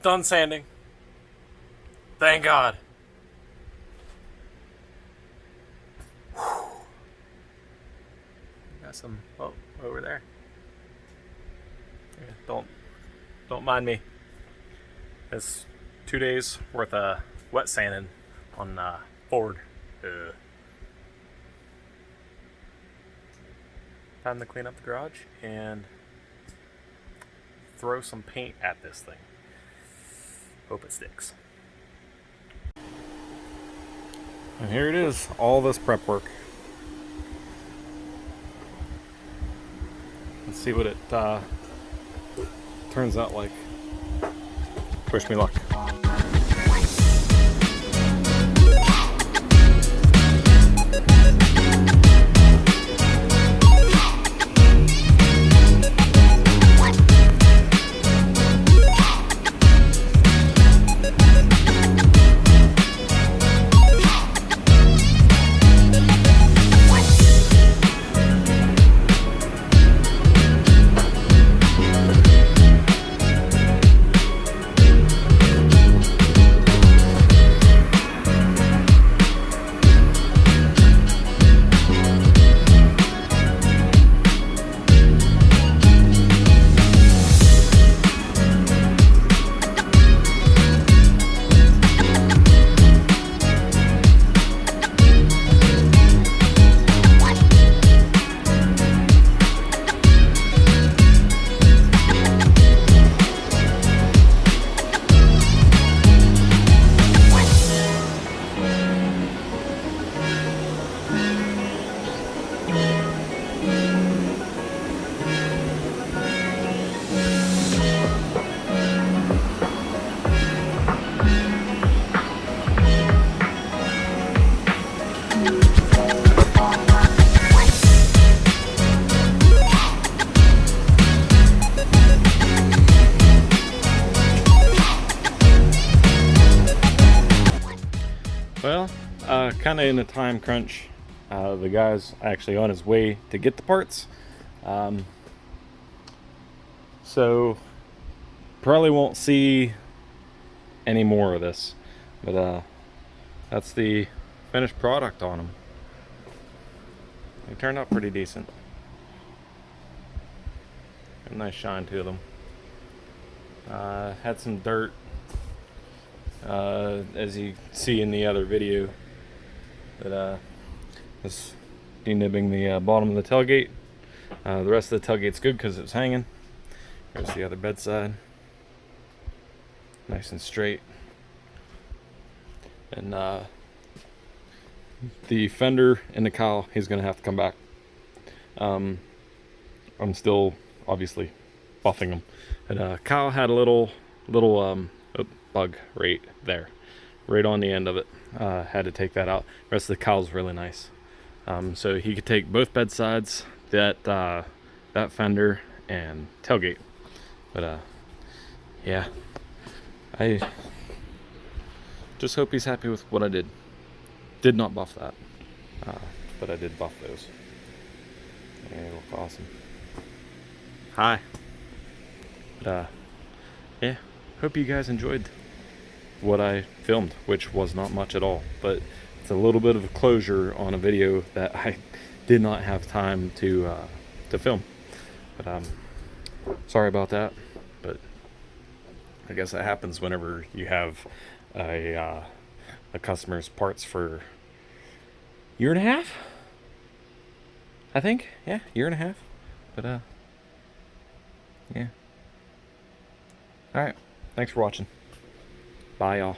done sanding. Thank God. Got some over there. Yeah, don't mind me. It's 2 days worth of wet sanding on Ford. Time to clean up the garage and throw some paint at this thing. Hope it sticks. And here it is, all this prep work. Let's see what it turns out like. Wish me luck. Well, kind of in a time crunch. The guy's actually on his way to get the parts. So probably won't see any more of this, but that's the finished product on them. They turned out pretty decent. A nice shine to them. Had some dirt, as you see in the other video, but just denibbing the bottom of the tailgate. The rest of the tailgate's good because it's hanging. Here's the other bedside, nice and straight. And the fender and the cowl, he's gonna have to come back. I'm still obviously buffing them. But cowl had a little bug right there, right on the end of it. Had to take that out. The rest of the cowl's really nice. So he could take both bedsides, that fender and tailgate. But yeah, I just hope he's happy with what I did. Did not buff that, but I did buff those. They look awesome. Hi. But yeah, hope you guys enjoyed what I filmed, which was not much at all, but it's a little bit of a closure on a video that I did not have time to film. But sorry about that, but I guess that happens whenever you have a customer's parts for year and a half, I think. Yeah, year and a half. But yeah. All right, thanks for watching. Bye, y'all.